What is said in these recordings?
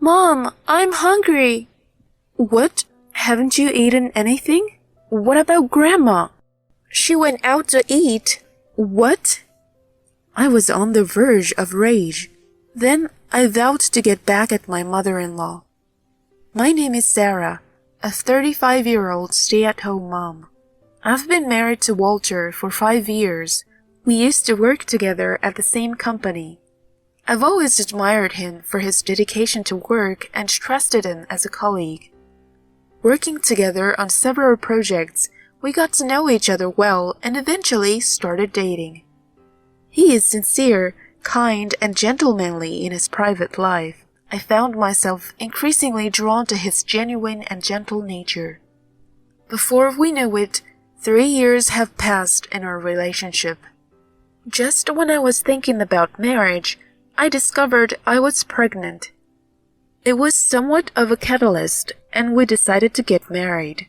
Mom, I'm hungry. What? Haven't you eaten anything? What about Grandma? She went out to eat. What? I was on the verge of rage. Then I vowed to get back at my mother-in-law. My name is Sarah, a 35-year-old stay-at-home mom. I've been married to Walter for 5 years. We used to work together at the same company. I've always admired him for his dedication to work and trusted him as a colleague. Working together on several projects, we got to know each other well and eventually started dating. He is sincere, kind, and gentlemanly in his private life. I found myself increasingly drawn to his genuine and gentle nature. Before we knew it, 3 years have passed in our relationship. Just when I was thinking about marriage, I discovered I was pregnant. It was somewhat of a catalyst, and we decided to get married.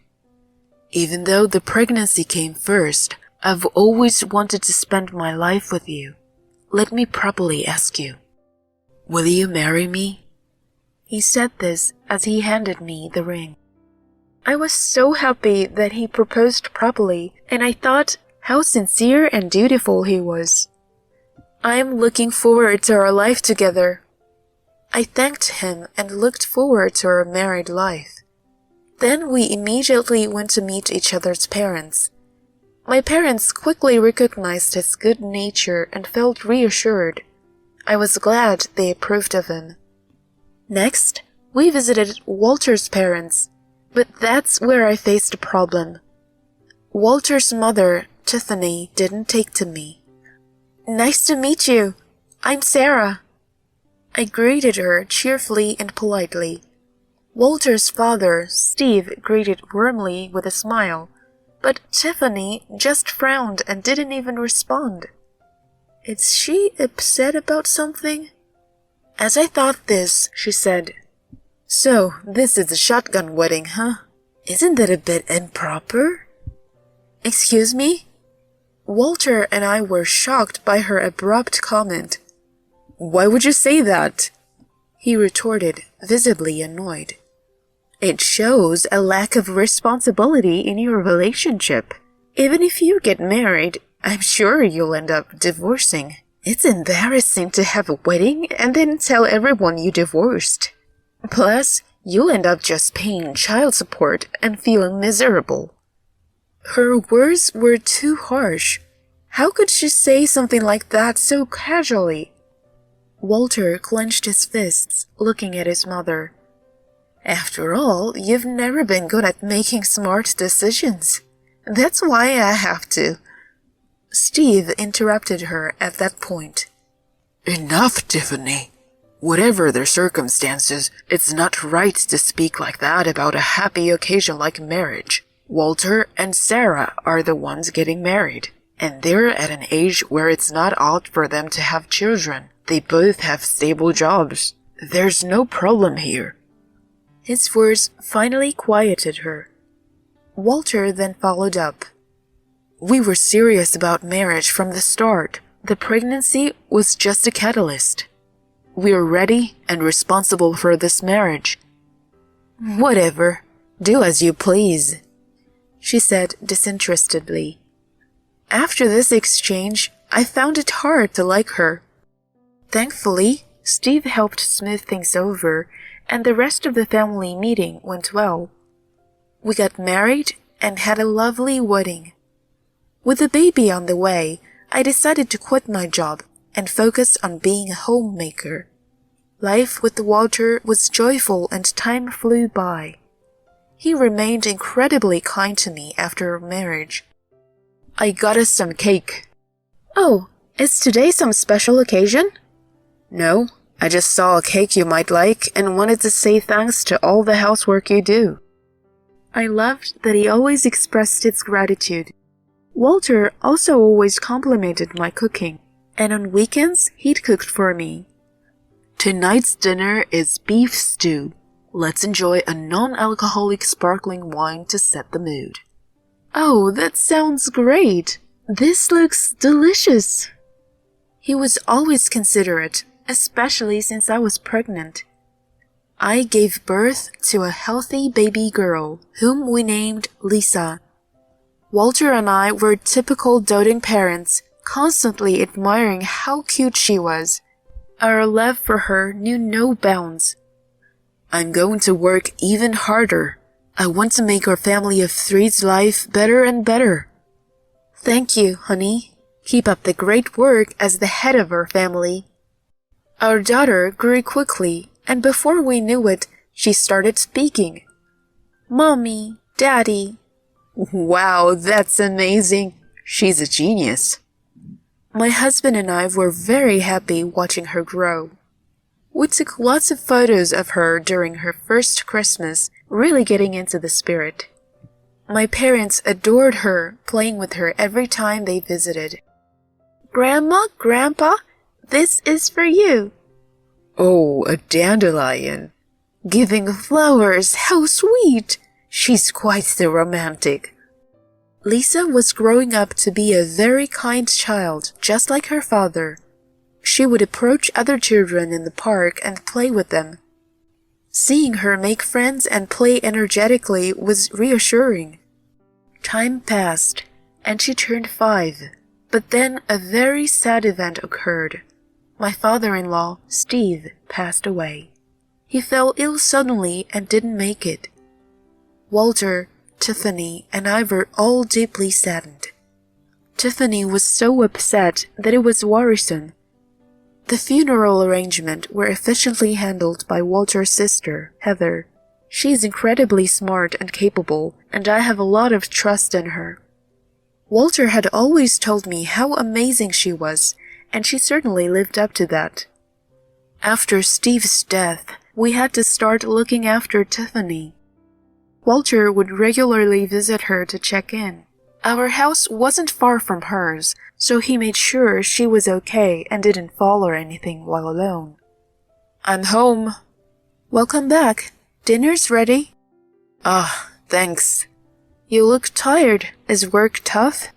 Even though the pregnancy came first, I've always wanted to spend my life with you. Let me properly ask you, will you marry me? He said this as he handed me the ring. I was so happy that he proposed properly, and I thought how sincere and dutiful he was. I am looking forward to our life together. I thanked him and looked forward to our married life. Then we immediately went to meet each other's parents. My parents quickly recognized his good nature and felt reassured. I was glad they approved of him. Next, we visited Walter's parents, but that's where I faced a problem. Walter's mother, Tiffany, didn't take to me. Nice to meet you. I'm Sarah. I greeted her cheerfully and politely. Walter's father, Steve, greeted warmly with a smile, but Tiffany just frowned and didn't even respond. Is she upset about something? As I thought this, she said, So, this is a shotgun wedding, huh? Isn't that a bit improper? Excuse me? Walter and I were shocked by her abrupt comment. Why would you say that? He retorted, visibly annoyed. It shows a lack of responsibility in your relationship. Even if you get married, I'm sure you'll end up divorcing. It's embarrassing to have a wedding and then tell everyone you divorced. Plus, you'll end up just paying child support and feeling miserable. Her words were too harsh. How could she say something like that so casually? Walter clenched his fists, looking at his mother. After all, you've never been good at making smart decisions. That's why I have to. Steve interrupted her at that point. Enough, Tiffany. Whatever the circumstances, it's not right to speak like that about a happy occasion like marriage. Walter and Sarah are the ones getting married, and they're at an age where it's not odd for them to have children. They both have stable jobs. There's no problem here. His words finally quieted her. Walter then followed up. We were serious about marriage from the start. The pregnancy was just a catalyst. We're ready and responsible for this marriage. Whatever. Do as you please, she said disinterestedly. After this exchange, I found it hard to like her. Thankfully, Steve helped smooth things over, and the rest of the family meeting went well. We got married and had a lovely wedding. With the baby on the way, I decided to quit my job and focus on being a homemaker. Life with Walter was joyful and time flew by. He remained incredibly kind to me after our marriage. I got us some cake. Oh, is today some special occasion? No, I just saw a cake you might like and wanted to say thanks to all the housework you do. I loved that he always expressed his gratitude. Walter also always complimented my cooking, and on weekends he'd cooked for me. Tonight's dinner is beef stew. Let's enjoy a non-alcoholic sparkling wine to set the mood. Oh, that sounds great. This looks delicious. He was always considerate, especially since I was pregnant. I gave birth to a healthy baby girl, whom we named Lisa. Walter and I were typical doting parents, constantly admiring how cute she was. Our love for her knew no bounds. I'm going to work even harder. I want to make our family of three's life better and better. Thank you, honey. Keep up the great work as the head of our family. Our daughter grew quickly, and before we knew it, she started speaking. Mommy, Daddy. Wow, that's amazing. She's a genius. My husband and I were very happy watching her grow. We took lots of photos of her during her first Christmas, really getting into the spirit. My parents adored her, playing with her every time they visited. Grandma, Grandpa, this is for you. Oh, a dandelion. Giving flowers, how sweet! She's quite the romantic. Lisa was growing up to be a very kind child, just like her father. She would approach other children in the park and play with them. Seeing her make friends and play energetically was reassuring. Time passed, and she turned 5. But then a very sad event occurred. My father-in-law, Steve, passed away. He fell ill suddenly and didn't make it. Walter, Tiffany, and I were all deeply saddened. Tiffany was so upset that it was worrisome. The funeral arrangements were efficiently handled by Walter's sister, Heather. She is incredibly smart and capable, and I have a lot of trust in her. Walter had always told me how amazing she was, and she certainly lived up to that. After Steve's death, we had to start looking after Tiffany. Walter would regularly visit her to check in. Our house wasn't far from hers, so he made sure she was okay and didn't fall or anything while alone. I'm home. Welcome back. Dinner's ready. Ah, thanks. You look tired. Is work tough?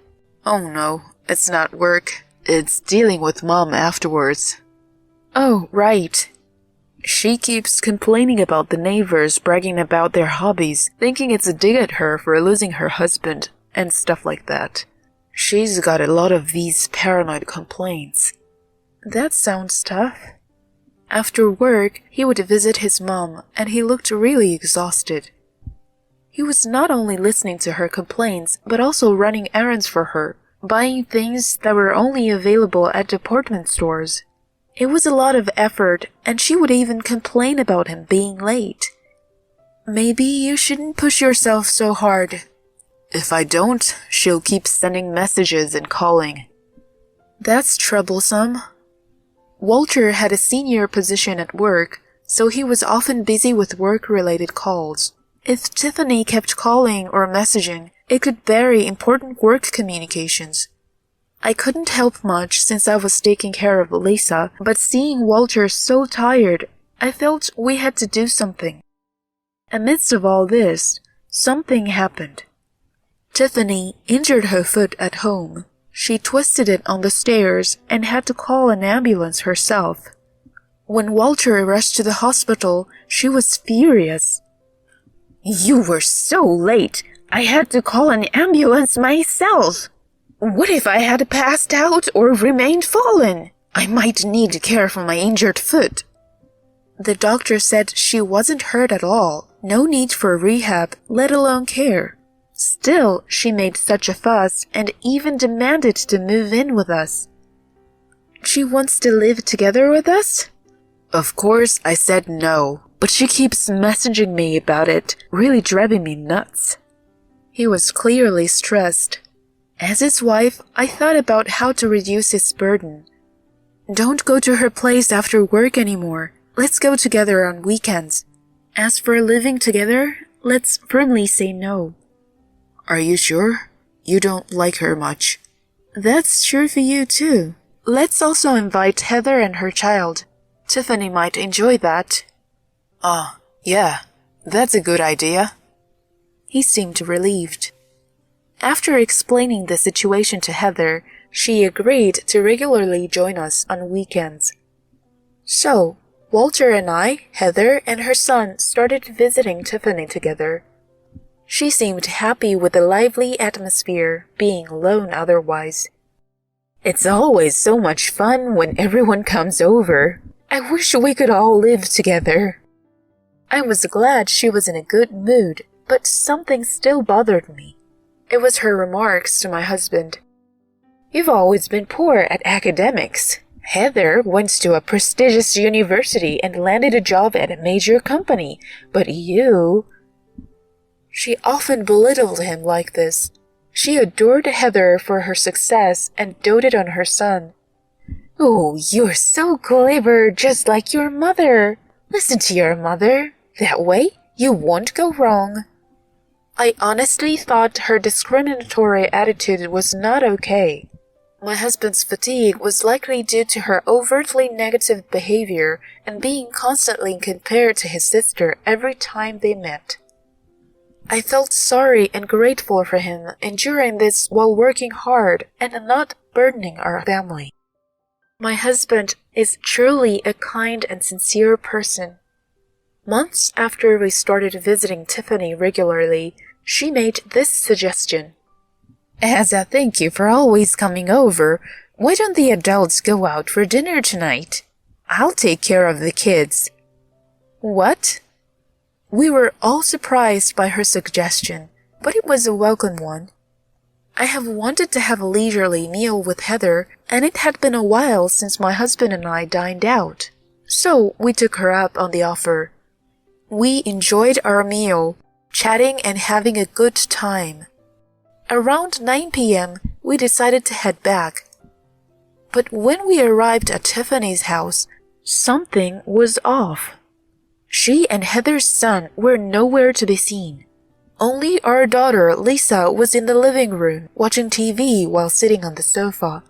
Oh no, it's not work. It's dealing with Mom afterwards. Oh, right. She keeps complaining about the neighbors bragging about their hobbies, thinking it's a dig at her for losing her husband, and stuff like that. She's got a lot of these paranoid complaints. That sounds tough. After work, he would visit his mom, and he looked really exhausted. He was not only listening to her complaints, but also running errands for her, buying things that were only available at department stores. It was a lot of effort, and she would even complain about him being late. Maybe you shouldn't push yourself so hard. If I don't, she'll keep sending messages and calling. That's troublesome. Walter had a senior position at work, so he was often busy with work-related calls. If Tiffany kept calling or messaging, it could bury important work communications. I couldn't help much since I was taking care of Lisa, but seeing Walter so tired, I felt we had to do something. Amidst of all this, something happened. Tiffany injured her foot at home. She twisted it on the stairs and had to call an ambulance herself. When Walter rushed to the hospital, she was furious. You were so late. I had to call an ambulance myself. What if I had passed out or remained fallen? I might need care for my injured foot. The doctor said she wasn't hurt at all, no need for rehab, let alone care. Still, she made such a fuss and even demanded to move in with us. She wants to live together with us? Of course, I said no, but she keeps messaging me about it, really driving me nuts. He was clearly stressed. As his wife, I thought about how to reduce his burden. Don't go to her place after work anymore. Let's go together on weekends. As for living together, let's firmly say no. Are you sure? You don't like her much. That's true for you too. Let's also invite Heather and her child. Tiffany might enjoy that. Yeah, that's a good idea. He seemed relieved. After explaining the situation to Heather, she agreed to regularly join us on weekends. So, Walter and I, Heather, and her son started visiting Tiffany together. She seemed happy with the lively atmosphere, being alone otherwise. It's always so much fun when everyone comes over. I wish we could all live together. I was glad she was in a good mood, but something still bothered me. It was her remarks to my husband. You've always been poor at academics. Heather went to a prestigious university and landed a job at a major company, but you... She often belittled him like this. She adored Heather for her success and doted on her son. Oh, you're so clever, just like your mother. Listen to your mother. That way, you won't go wrong. I honestly thought her discriminatory attitude was not okay. My husband's fatigue was likely due to her overtly negative behavior and being constantly compared to his sister every time they met. I felt sorry and grateful for him enduring this while working hard and not burdening our family. My husband is truly a kind and sincere person. Months after we started visiting Tiffany regularly, she made this suggestion. As a thank you for always coming over, why don't the adults go out for dinner tonight? I'll take care of the kids. What? We were all surprised by her suggestion, but it was a welcome one. I have wanted to have a leisurely meal with Heather, and it had been a while since my husband and I dined out. So we took her up on the offer. We enjoyed our meal, chatting and having a good time. Around 9 p.m., we decided to head back. But when we arrived at Tiffany's house, something was off. She and Heather's son were nowhere to be seen. Only our daughter, Lisa, was in the living room watching TV while sitting on the sofa.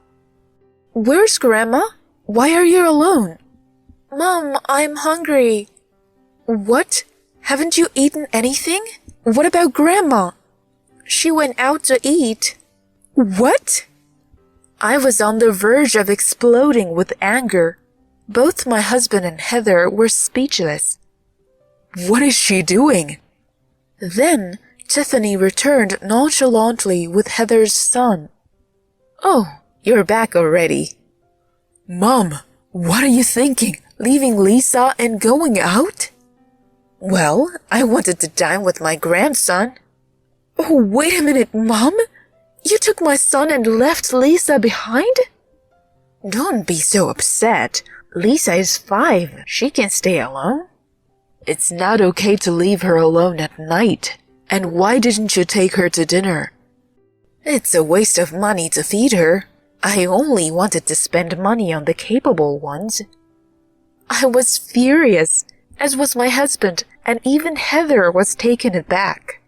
Where's Grandma? Why are you alone? Mom, I'm hungry. What? Haven't you eaten anything? What about Grandma? She went out to eat. What? I was on the verge of exploding with anger. Both my husband and Heather were speechless. What is she doing? Then Tiffany returned nonchalantly with Heather's son. Oh, you're back already. Mom, what are you thinking? Leaving Lisa and going out? Well, I wanted to dine with my grandson. Oh, wait a minute, Mom. You took my son and left Lisa behind? Don't be so upset. Lisa is 5. She can stay alone. It's not okay to leave her alone at night. And why didn't you take her to dinner? It's a waste of money to feed her. I only wanted to spend money on the capable ones. I was furious, as was my husband, and even Heather was taken aback.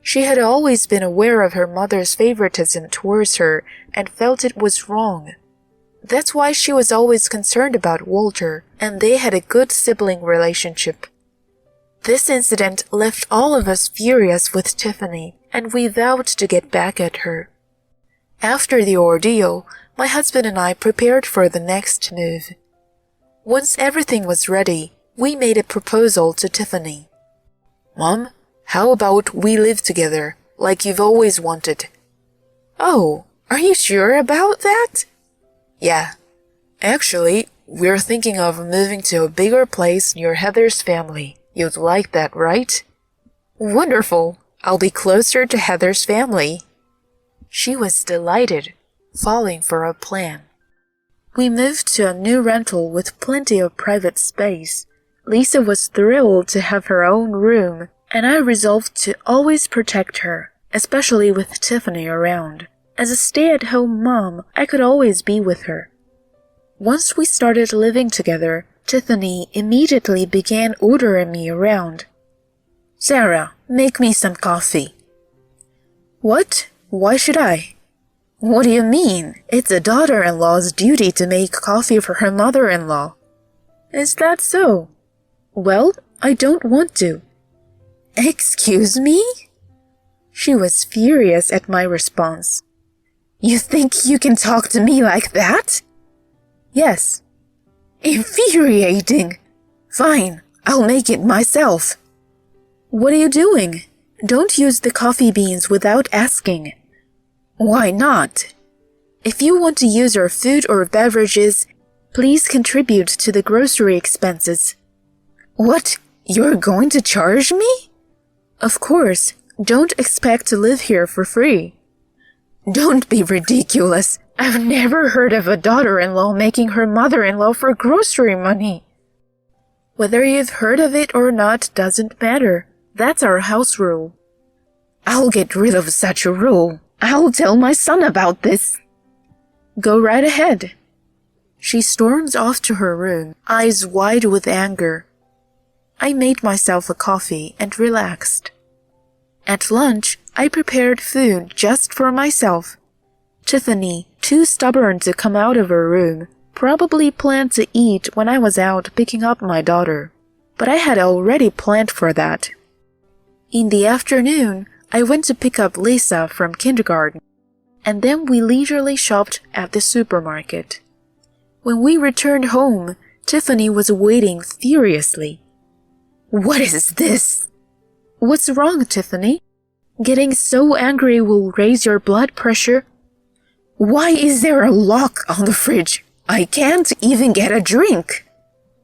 She had always been aware of her mother's favoritism towards her and felt it was wrong. That's why she was always concerned about Walter, and they had a good sibling relationship. This incident left all of us furious with Tiffany, and we vowed to get back at her. After the ordeal, my husband and I prepared for the next move. Once everything was ready, we made a proposal to Tiffany. Mom, how about we live together, like you've always wanted? Oh, are you sure about that? Yeah. Actually, we're thinking of moving to a bigger place near Heather's family. You'd like that, right? Wonderful. I'll be closer to Heather's family. She was delighted, falling for a plan. We moved to a new rental with plenty of private space. Lisa was thrilled to have her own room, and I resolved to always protect her, especially with Tiffany around. As a stay-at-home mom, I could always be with her. Once we started living together, Tiffany immediately began ordering me around. Sarah, make me some coffee. What? Why should I? What do you mean? It's a daughter-in-law's duty to make coffee for her mother-in-law. Is that so? Well, I don't want to. Excuse me? She was furious at my response. You think you can talk to me like that? Yes. Infuriating. Fine, I'll make it myself. What are you doing? Don't use the coffee beans without asking. Why not? If you want to use our food or beverages, please contribute to the grocery expenses. What? You're going to charge me? Of course, don't expect to live here for free. Don't be ridiculous. I've never heard of a daughter-in-law making her mother-in-law for grocery money. Whether you've heard of it or not doesn't matter. That's our house rule. I'll get rid of such a rule. I'll tell my son about this. Go right ahead. She storms off to her room, eyes wide with anger. I made myself a coffee and relaxed. At lunch, I prepared food just for myself. Tiffany, too stubborn to come out of her room, probably planned to eat when I was out picking up my daughter. But I had already planned for that. In the afternoon, I went to pick up Lisa from kindergarten, and then we leisurely shopped at the supermarket. When we returned home, Tiffany was waiting furiously. What is this? What's wrong, Tiffany? Getting so angry will raise your blood pressure. Why is there a lock on the fridge? I can't even get a drink.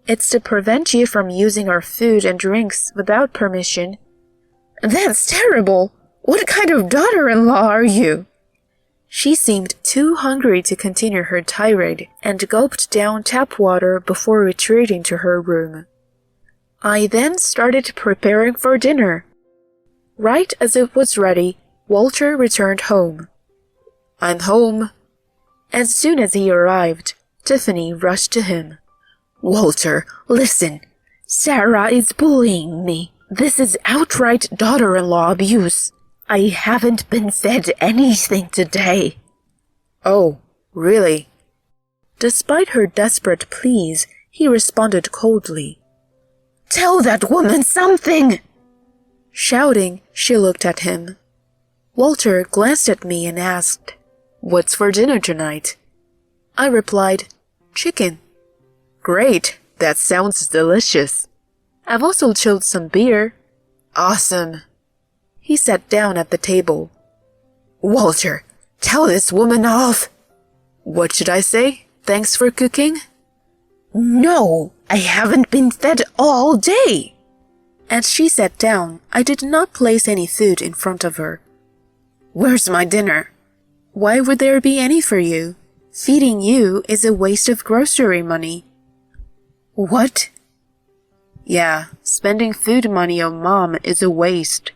It's to prevent you from using our food and drinks without permission. That's terrible. What kind of daughter-in-law are you? She seemed too hungry to continue her tirade and gulped down tap water before retreating to her room. I then started preparing for dinner. Right as it was ready, Walter returned home. I'm home. As soon as he arrived, Tiffany rushed to him. Walter, listen. Sarah is bullying me. This is outright daughter-in-law abuse. I haven't been fed anything today. Oh, really? Despite her desperate pleas, he responded coldly. Tell that woman something! Shouting, she looked at him. Walter glanced at me and asked, What's for dinner tonight? I replied, Chicken. Great, that sounds delicious. I've also chilled some beer. Awesome. He sat down at the table. Walter, tell this woman off. What should I say? Thanks for cooking? No, I haven't been fed all day. As she sat down, I did not place any food in front of her. Where's my dinner? Why would there be any for you? Feeding you is a waste of grocery money. What? Yeah, spending food money on Mom is a waste.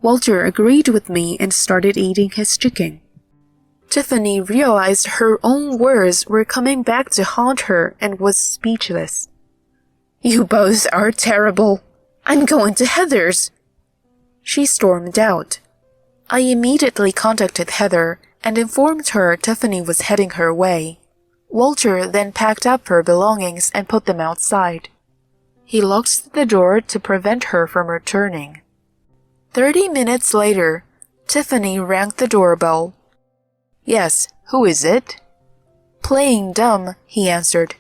Walter agreed with me and started eating his chicken. Tiffany realized her own words were coming back to haunt her and was speechless. You both are terrible. I'm going to Heather's. She stormed out. I immediately contacted Heather and informed her Tiffany was heading her way. Walter then packed up her belongings and put them outside. He locked the door to prevent her from returning. 30 minutes later, Tiffany rang the doorbell. Yes, who is it? Playing dumb, he answered.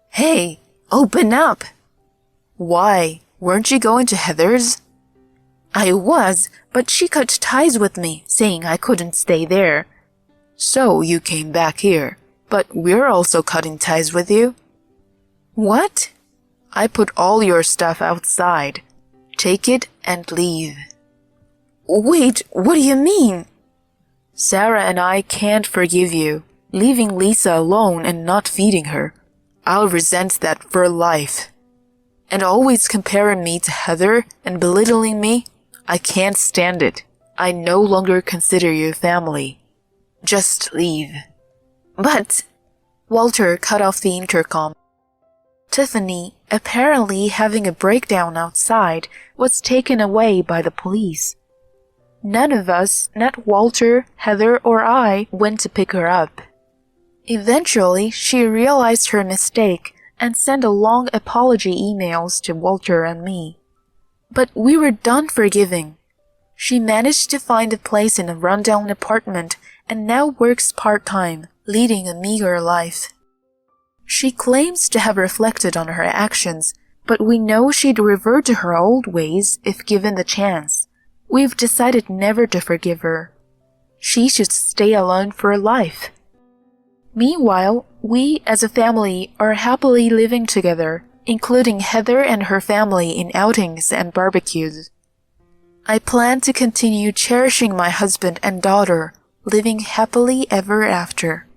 Hey, open up! Why, weren't you going to Heather's? I was, but she cut ties with me, saying I couldn't stay there. So you came back here, but we're also cutting ties with you. What? I put all your stuff outside. Take it and leave. Wait, what do you mean? Sarah and I can't forgive you, leaving Lisa alone and not feeding her. I'll resent that for life. And always comparing me to Heather and belittling me, I can't stand it. I no longer consider you family. Just leave. But... Walter cut off the intercom. Tiffany, apparently having a breakdown outside, was taken away by the police. None of us, not Walter, Heather, or I, went to pick her up. Eventually, she realized her mistake and sent a long apology emails to Walter and me. But we were done forgiving. She managed to find a place in a rundown apartment and now works part-time, leading a meager life. She claims to have reflected on her actions but we know she'd revert to her old ways if given the chance. We've decided never to forgive her. She should stay alone for life. Meanwhile, we as a family are happily living together, including Heather and her family in outings and barbecues. I plan to continue cherishing my husband and daughter, living happily ever after.